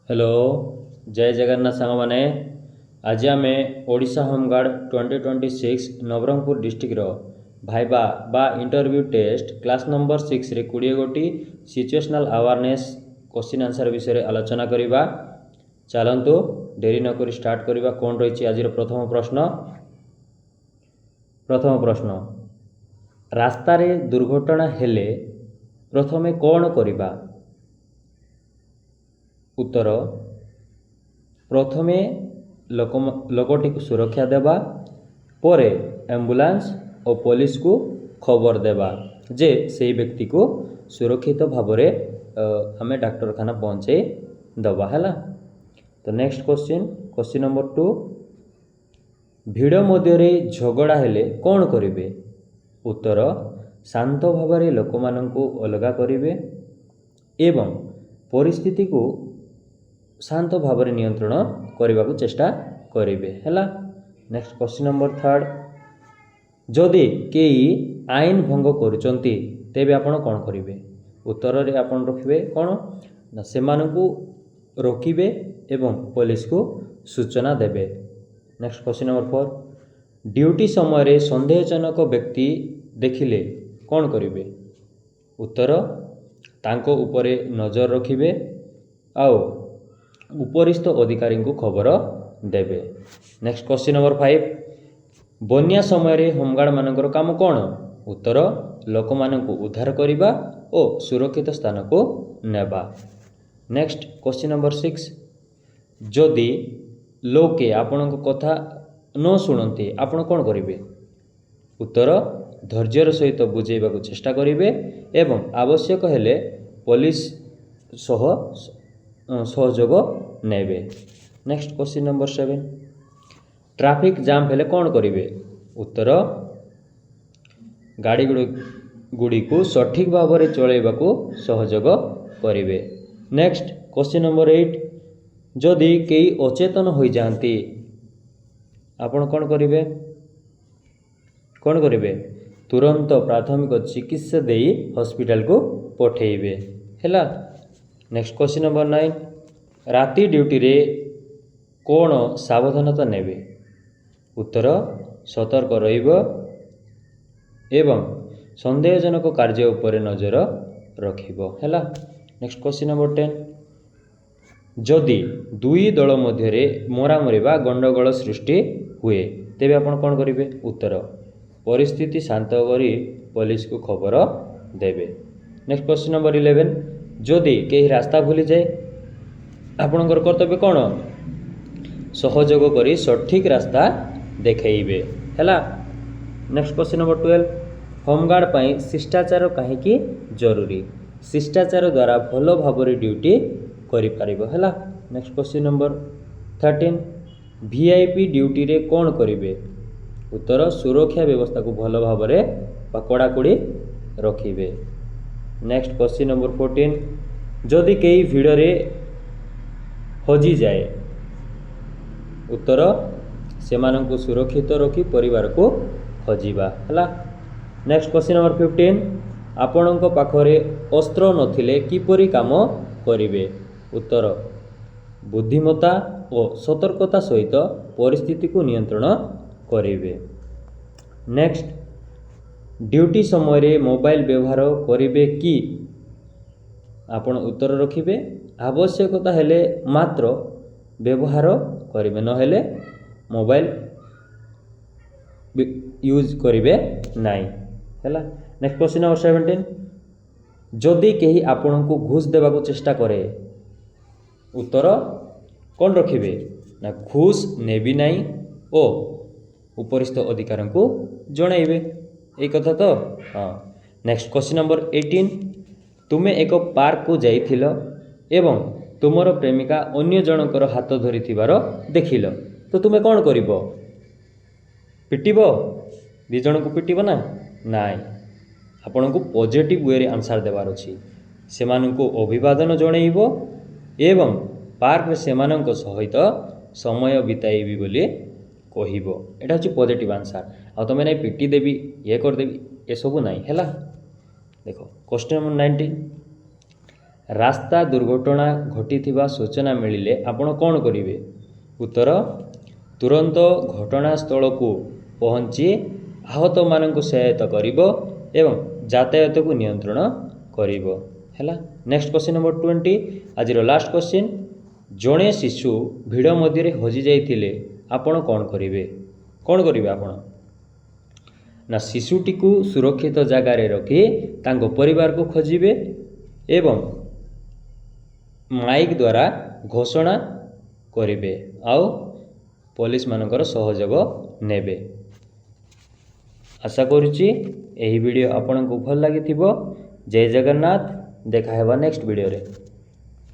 Hello जय जगन्नाथ सांग मैंने आज आम ओडिशा होमगार्ड 2026 नवरंगपुर डिस्ट्रिक्टर भाइबा बा इंटरव्यू टेस्ट क्लास नंबर 6 रे 20 गोटी सिचुएशनल अवेयरनेस क्वेश्चन आंसर विषय आलोचना करवा। चलतु डेरी नक स्टार्ट करवा। कौन रही आज प्रथम प्रश्न रास्तार दुर्घटना हेले प्रथमे कौन करवा? उत्तर प्रथमे लोकटी को सुरक्षा देवा परे एम्बुलेंस और पुलिस को खबर देवा जे से व्यक्ति को सुरक्षित भाव आम डाक्तरखाना पहुँचे दबा है। तो नेक्स्ट क्वेश्चन नंबर 2 भिड़ मध्य झगड़ा हेले कौन करेंगे? उत्तर शांत भाव लोक मानू अलगा करेंगे एवं परिस्थिति को शांत भाव नियंत्रण करने को चेष्टा करेंगे है। नेक्स्ट क्वेश्चन नंबर 3 जदि कई आईन भंग करुचंती तेबे आपण कौन करेंगे? उत्तर रे आपण रखिबे कौन ना से रोकिबे एवं पुलिस को सूचना देबे। नेक्स्ट क्वेश्चन नंबर 4 ड्यूटी समय संदेहजनक व्यक्ति देखिले कौन करेंगे? उत्तर तांको उपरे नजर रखिबे आउ उपरिस्थ अधिकारी को खबर देबे। नेक्स्ट क्वेश्चन नंबर 5 बन्या समय होमगार्ड मानकर काम कौन? उत्तर लोक मानू उद्धार करने और सुरक्षित स्थान को नेबा। नेक्स्ट क्वेश्चन नंबर 6 जदि लोके आपण कथा न शुणती आपण कौन करेंगे? उत्तर धैर्यर सहित बुझेबा को चेष्टा करेंगे एवं आवश्यक हेले पुलिस सहयोग नेबे। Next question number 7 traffic jam हेले कौन करेंगे? उत्तर गाड़ी गुड़ी को सठिक भाव में चलैबा को सहयोग करेंगे। नेक्स्ट क्वेश्चन नंबर 8 जदि कई अचेतन हो जाती आपण कौन करेंगे? तुरंत प्राथमिक चिकित्सा दे हॉस्पिटल को पठेबे है। नेक्स्ट क्वेश्चन नंबर 9 राति ड्यूटी रे कौन सावधानता नेबे? उत्तर सतर्क रहिबो एवं संदेहजनक कार्य उपर नजर रखिबो है। नेक्स्ट क्वेश्चन नंबर 10 जदि दुई दल मध्य मरामरी बा गंडगोल सृष्टि हुए तेबे आपण कौन करेंगे? उत्तर परिस्थिति शांत करी पुलिस को खबर देबे। नेक्स्ट क्वेश्चन नंबर 11 जदि कहीं रास्ता भूली जाए आपणकर कर्तव्य कौन? सहयोग करी सठिक रास्ता देखैबे है। नेक्स्ट क्वेश्चन नंबर 12 होमगार्ड पाई शिष्टाचार कहीं जरूरी? शिष्टाचार द्वारा भल भाव ड्यूटी करिपारिबो है। Next question number 13 VIP duty रे कौन करेंगे? उत्तर सुरक्षा व्यवस्था को भल भाव कड़ाकड़ी रखिबे। नेक्स्ट क्वेश्चन नंबर 14 जदि कई भिड़ हजि जाए उत्तर से सुरक्षित रखी परिवार को खोजा है। नेक्स्ट क्वेश्चन नंबर 15 आपण पाखरे अस्त्र नथिले किपरि काम करेंगे? उत्तर बुद्धिमत्ता और सतर्कता सहित परिस्थिति को नियंत्रण करेंगे। नेक्स्ट ड्यूटी समय मोबाइल व्यवहार करेंगे कि? आपण उत्तर रखिबे आवश्यकता हेले मात्र व्यवहार करेंगे नहेले मोबाइल यूज करेंगे नाई है। नेक्स्ट क्वेश्चन नंबर 17 जदि कहीं आपण को घूस देवा को चेष्टा करे उत्तर कौन रखिबे ना घूस नेबी नाई ओ उपरिस्थ अधिकारी को जणाइबे एक कथा तो हाँ। नेक्स्ट क्वेश्चन नंबर 18 तुमे एक पार्क को जाइथिल एवं तुमर प्रेमिका अन्य जनकर हाथ धरी देखिल तो तुमे कौन करिबो? पिटिबो? दी जन को पिटिबो ना नाई आपण को पॉजिटिव वे रे आंसर देवार अछि। सेमानंको अभिवादन जणाइबो एवं पार्क रे सेमानंको सहित समय बिताइबी बोली कहिबो। एटा होछि पॉजिटिव आंसर। आ तमे नै पिटी देबी ये कर देबी ए सब नाई हैला। देखो क्वेश्चन नंबर 19 ରାସ୍ତା ଦୁର୍ଘଟଣା ଘଟିଥିବା ସୂଚନା ମିଳିଲେ ଆପଣ କ'ଣ କରିବେ? ଉତ୍ତର, ତୁରନ୍ତ ଘଟଣାସ୍ଥଳକୁ ପହଞ୍ଚି ଆହତମାନଙ୍କୁ ସହାୟତା କରିବ ଏବଂ ଯାତାୟାତକୁ ନିୟନ୍ତ୍ରଣ କରିବ। ହେଲା। ନେକ୍ସଟ କ୍ୱେଶ୍ଚିନ୍ ନମ୍ବର 20, ଆଜିର ଲାଷ୍ଟ କ୍ୱେଶ୍ଚିନ୍। ଜଣେ ଶିଶୁ ଭିଡ଼ ମଧ୍ୟରେ ହଜିଯାଇଥିଲେ ଆପଣ କ'ଣ କରିବେ? କ'ଣ କରିବେ ଆପଣ? ନା ଶିଶୁଟିକୁ ସୁରକ୍ଷିତ ଜାଗାରେ ରଖି ତାଙ୍କ ପରିବାରକୁ ଖୋଜିବେ ଏବଂ ମାଇକ୍ ଦ୍ୱାରା ଘୋଷଣା କରିବେ ଆଉ ପୋଲିସମାନଙ୍କର ସହଯୋଗ ନେବେ। ଆଶା କରୁଛି ଏହି ଭିଡ଼ିଓ ଆପଣଙ୍କୁ ଭଲ ଲାଗିଥିବ। ଜୟ ଜଗନ୍ନାଥ। ଦେଖା ହେବା ନେକ୍ସଟ ଭିଡ଼ିଓରେ।